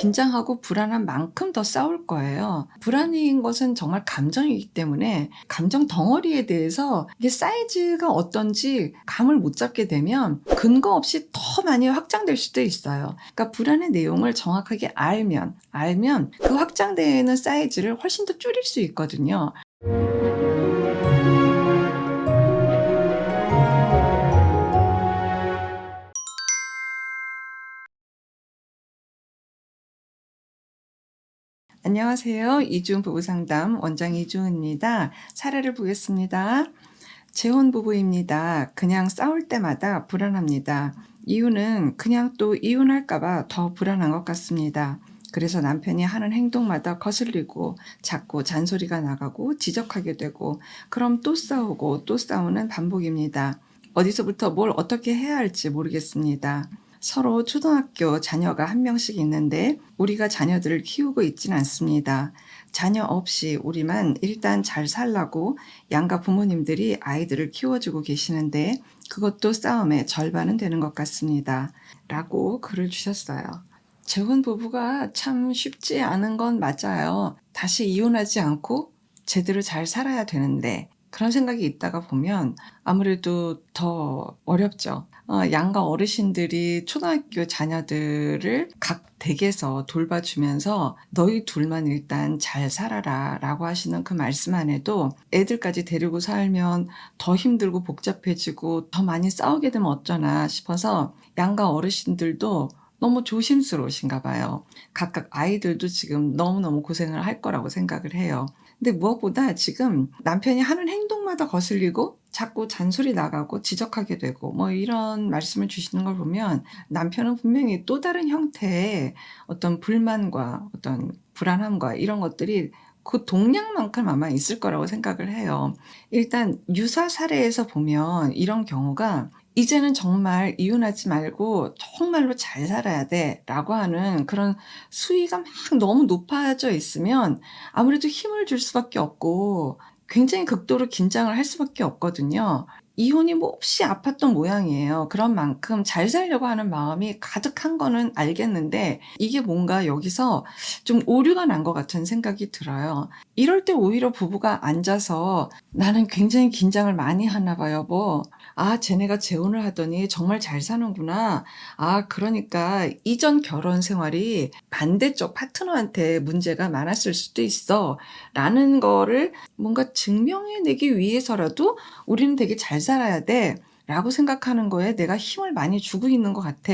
긴장하고 불안한 만큼 더 싸울 거예요. 불안인 것은 정말 감정이기 때문에 감정 덩어리에 대해서 이게 사이즈가 어떤지 감을 못 잡게 되면 근거 없이 더 많이 확장될 수도 있어요. 그러니까 불안의 내용을 정확하게 알면 그 확장되는 사이즈를 훨씬 더 줄일 수 있거든요. 안녕하세요. 이주은 부부상담 원장 이주은입니다. 사례를 보겠습니다. 재혼 부부입니다. 그냥 싸울 때마다 불안합니다. 이유는 그냥 또 이혼할까봐 더 불안한 것 같습니다. 그래서 남편이 하는 행동마다 거슬리고 자꾸 잔소리가 나가고 지적하게 되고 그럼 또 싸우고 또 싸우는 반복입니다. 어디서부터 뭘 어떻게 해야 할지 모르겠습니다. 서로 초등학교 자녀가 한 명씩 있는데 우리가 자녀들을 키우고 있진 않습니다. 자녀 없이 우리만 일단 잘 살라고 양가 부모님들이 아이들을 키워주고 계시는데 그것도 싸움의 절반은 되는 것 같습니다. 라고 글을 주셨어요. 재혼 부부가 참 쉽지 않은 건 맞아요. 다시 이혼하지 않고 제대로 잘 살아야 되는데 그런 생각이 있다가 보면 아무래도 더 어렵죠. 양가 어르신들이 초등학교 자녀들을 각 댁에서 돌봐주면서 너희 둘만 일단 잘 살아라 라고 하시는 그 말씀 안에도 애들까지 데리고 살면 더 힘들고 복잡해지고 더 많이 싸우게 되면 어쩌나 싶어서 양가 어르신들도 너무 조심스러우신가 봐요. 각각 아이들도 지금 너무너무 고생을 할 거라고 생각을 해요. 근데 무엇보다 지금 남편이 하는 행동마다 거슬리고 자꾸 잔소리 나가고 지적하게 되고 뭐 이런 말씀을 주시는 걸 보면 남편은 분명히 또 다른 형태의 어떤 불만과 어떤 불안함과 이런 것들이 그 동량만큼 아마 있을 거라고 생각을 해요. 일단 유사 사례에서 보면 이런 경우가 이제는 정말 이혼하지 말고 정말로 잘 살아야 돼 라고 하는 그런 수위가 막 너무 높아져 있으면 아무래도 힘을 줄 수밖에 없고 굉장히 극도로 긴장을 할 수밖에 없거든요. 이혼이 몹시 아팠던 모양이에요. 그런 만큼 잘 살려고 하는 마음이 가득한 거는 알겠는데 이게 뭔가 여기서 좀 오류가 난 것 같은 생각이 들어요. 이럴 때 오히려 부부가 앉아서 나는 굉장히 긴장을 많이 하나 봐 여보. 아, 쟤네가 재혼을 하더니 정말 잘 사는구나. 아, 그러니까 이전 결혼 생활이 반대쪽 파트너한테 문제가 많았을 수도 있어. 라는 거를 뭔가 증명해내기 위해서라도 우리는 되게 잘 살아야 돼. 라고 생각하는 거에 내가 힘을 많이 주고 있는 것 같아.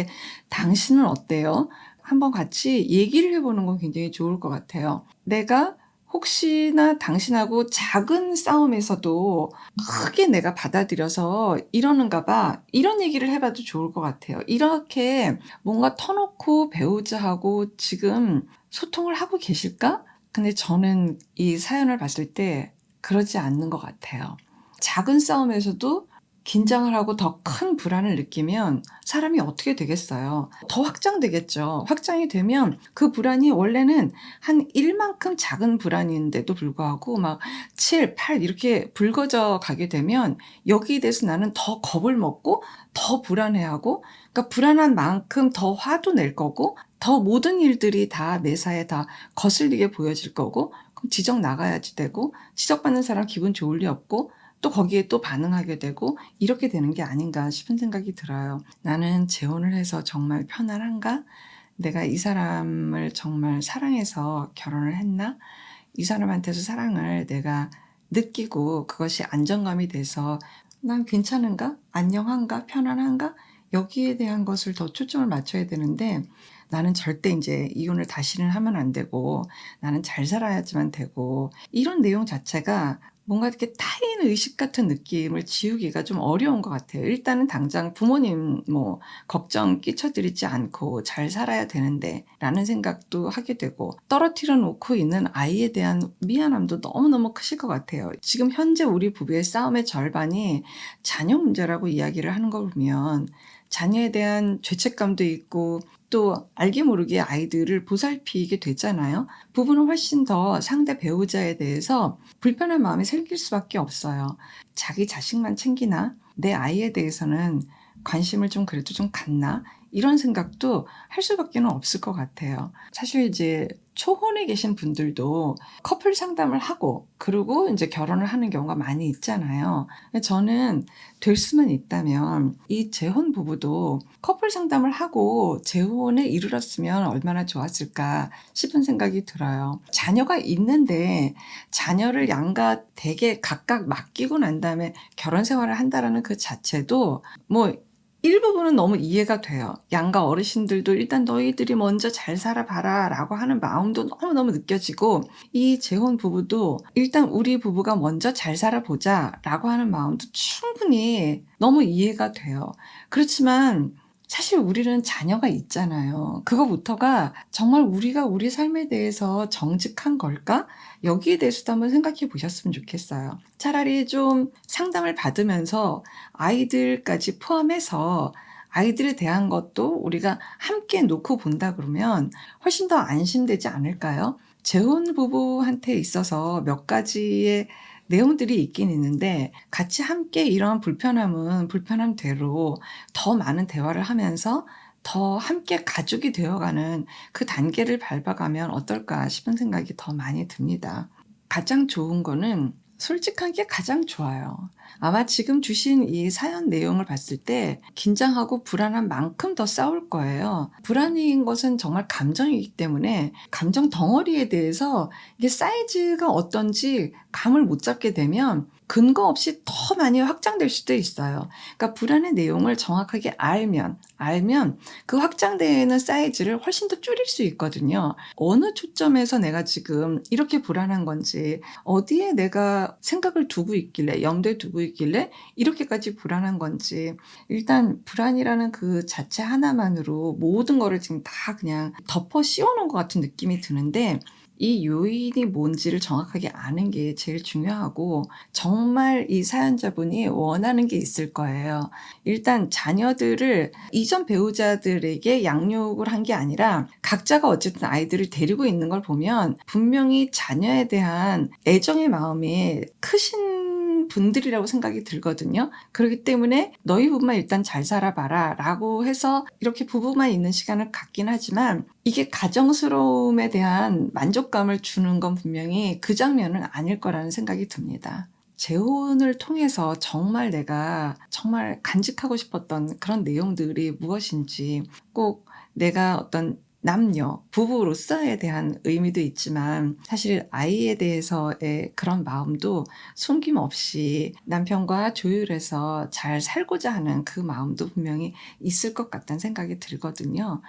당신은 어때요? 한번 같이 얘기를 해보는 건 굉장히 좋을 것 같아요. 내가 혹시나 당신하고 작은 싸움에서도 크게 내가 받아들여서 이러는가 봐. 이런 얘기를 해봐도 좋을 것 같아요. 이렇게 뭔가 터놓고 배우자 하고 지금 소통을 하고 계실까? 근데 저는 이 사연을 봤을 때 그러지 않는 것 같아요. 작은 싸움에서도 긴장을 하고 더 큰 불안을 느끼면 사람이 어떻게 되겠어요? 더 확장되겠죠. 확장이 되면 그 불안이 원래는 한 1만큼 작은 불안인데도 불구하고 막 7, 8 이렇게 불거져 가게 되면 여기에 대해서 나는 더 겁을 먹고 더 불안해하고 그러니까 불안한 만큼 더 화도 낼 거고 더 모든 일들이 다 매사에 다 거슬리게 보여질 거고 그럼 지적 나가야지 되고 지적받는 사람 기분 좋을 리 없고 또 거기에 또 반응하게 되고 이렇게 되는 게 아닌가 싶은 생각이 들어요. 나는 재혼을 해서 정말 편안한가? 내가 이 사람을 정말 사랑해서 결혼을 했나? 이 사람한테서 사랑을 내가 느끼고 그것이 안정감이 돼서 난 괜찮은가? 안녕한가? 편안한가? 여기에 대한 것을 더 초점을 맞춰야 되는데 나는 절대 이제 이혼을 다시는 하면 안 되고 나는 잘 살아야지만 되고 이런 내용 자체가 뭔가 이렇게 타인 의식 같은 느낌을 지우기가 좀 어려운 것 같아요. 일단은 당장 부모님 뭐 걱정 끼쳐드리지 않고 잘 살아야 되는데 라는 생각도 하게 되고 떨어뜨려 놓고 있는 아이에 대한 미안함도 너무너무 크실 것 같아요. 지금 현재 우리 부부의 싸움의 절반이 자녀 문제라고 이야기를 하는 걸 보면 자녀에 대한 죄책감도 있고 또 알게 모르게 아이들을 보살피게 되잖아요. 부부는 훨씬 더 상대 배우자에 대해서 불편한 마음이 생길 수밖에 없어요. 자기 자식만 챙기나? 내 아이에 대해서는 관심을 좀 그래도 좀 갖나? 이런 생각도 할 수밖에 없을 것 같아요. 사실 이제 초혼에 계신 분들도 커플 상담을 하고 그리고 이제 결혼을 하는 경우가 많이 있잖아요. 저는 될 수만 있다면 이 재혼 부부도 커플 상담을 하고 재혼에 이르렀으면 얼마나 좋았을까 싶은 생각이 들어요. 자녀가 있는데 자녀를 양가 댁에 각각 맡기고 난 다음에 결혼 생활을 한다라는 그 자체도 뭐 일부분은 너무 이해가 돼요. 양가 어르신들도 일단 너희들이 먼저 잘 살아봐라 라고 하는 마음도 너무너무 느껴지고, 이 재혼 부부도 일단 우리 부부가 먼저 잘 살아보자 라고 하는 마음도 충분히 너무 이해가 돼요. 그렇지만 사실 우리는 자녀가 있잖아요. 그거부터가 정말 우리가 우리 삶에 대해서 정직한 걸까? 여기에 대해서도 한번 생각해 보셨으면 좋겠어요. 차라리 좀 상담을 받으면서 아이들까지 포함해서 아이들에 대한 것도 우리가 함께 놓고 본다 그러면 훨씬 더 안심되지 않을까요? 재혼 부부한테 있어서 몇 가지의 내용들이 있긴 있는데, 같이 함께 이러한 불편함은 불편함대로 더 많은 대화를 하면서 더 함께 가족이 되어가는 그 단계를 밟아가면 어떨까 싶은 생각이 더 많이 듭니다. 가장 좋은 거는 솔직한 게 가장 좋아요. 아마 지금 주신 이 사연 내용을 봤을 때 긴장하고 불안한 만큼 더 싸울 거예요. 불안인 것은 정말 감정이기 때문에 감정 덩어리에 대해서 이게 사이즈가 어떤지 감을 못 잡게 되면 근거 없이 더 많이 확장될 수도 있어요. 그러니까 불안의 내용을 정확하게 알면 그 확장되는 사이즈를 훨씬 더 줄일 수 있거든요. 어느 초점에서 내가 지금 이렇게 불안한 건지, 어디에 내가 생각을 두고 있길래, 염두에 두고 있길래 이렇게까지 불안한 건지, 일단 불안이라는 그 자체 하나만으로 모든 거를 지금 다 그냥 덮어 씌워놓은 것 같은 느낌이 드는데, 이 요인이 뭔지를 정확하게 아는 게 제일 중요하고, 정말 이 사연자분이 원하는 게 있을 거예요. 일단 자녀들을 이전 배우자들에게 양육을 한 게 아니라 각자가 어쨌든 아이들을 데리고 있는 걸 보면 분명히 자녀에 대한 애정의 마음이 크신 분들이라고 생각이 들거든요. 그렇기 때문에 너희 부부만 일단 잘 살아봐라 라고 해서 이렇게 부부만 있는 시간을 갖긴 하지만, 이게 가정스러움에 대한 만족감을 주는 건 분명히 그 장면은 아닐 거라는 생각이 듭니다. 재혼을 통해서 정말 내가 정말 간직하고 싶었던 그런 내용들이 무엇인지, 꼭 내가 어떤 남녀, 부부로서에 대한 의미도 있지만 사실 아이에 대해서의 그런 마음도 숨김없이 남편과 조율해서 잘 살고자 하는 그 마음도 분명히 있을 것 같다는 생각이 들거든요.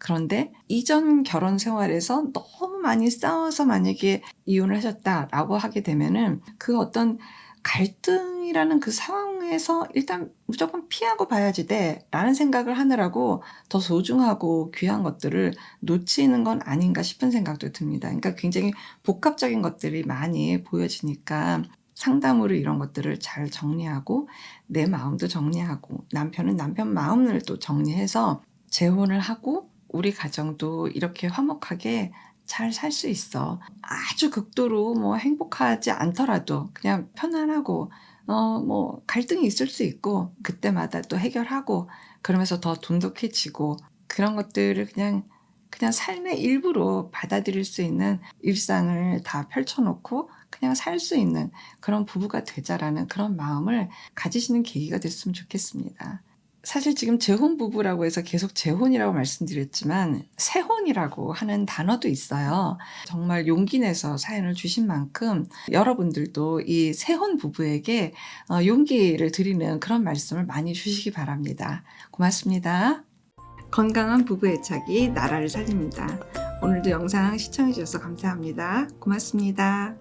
그런데 이전 결혼 생활에서 너무 많이 싸워서 만약에 이혼을 하셨다라고 하게 되면은 그 어떤 갈등이라는 그 상황에서 일단 무조건 피하고 봐야지 돼 라는 생각을 하느라고 더 소중하고 귀한 것들을 놓치는 건 아닌가 싶은 생각도 듭니다. 그러니까 굉장히 복합적인 것들이 많이 보여지니까 상담으로 이런 것들을 잘 정리하고, 내 마음도 정리하고, 남편은 남편 마음을 또 정리해서 재혼을 하고 우리 가정도 이렇게 화목하게 잘 살 수 있어. 아주 극도로 뭐 행복하지 않더라도 그냥 편안하고, 뭐 갈등이 있을 수 있고 그때마다 또 해결하고, 그러면서 더 돈독해지고, 그런 것들을 그냥 삶의 일부로 받아들일 수 있는 일상을 다 펼쳐놓고 그냥 살 수 있는 그런 부부가 되자라는 그런 마음을 가지시는 계기가 됐으면 좋겠습니다. 사실 지금 재혼 부부라고 해서 계속 재혼이라고 말씀드렸지만 새혼이라고 하는 단어도 있어요. 정말 용기 내서 사연을 주신 만큼 여러분들도 이 새혼 부부에게 용기를 드리는 그런 말씀을 많이 주시기 바랍니다. 고맙습니다. 건강한 부부 애착이 나라를 살립니다. 오늘도 영상 시청해 주셔서 감사합니다. 고맙습니다.